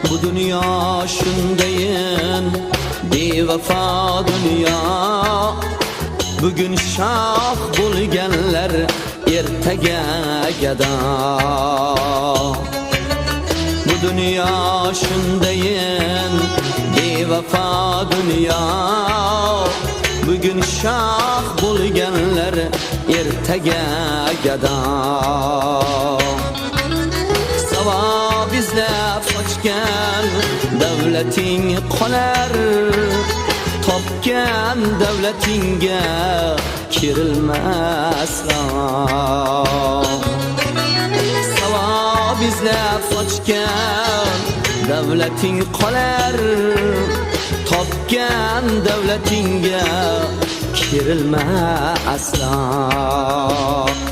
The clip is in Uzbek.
Bu dünya shundayin bevafo dünya. Bugün shoh bo'lganlar ertaga gado. Bu dünya shundayin bevafo dünya. Bugün shoh bo'lganlar ertaga gado. Savob izlab qochgan davlating qolar, topgan davlatingga kirilmas. Savob izlab qochgan davlating qolar, topgan davlatingga kirilmas aslo.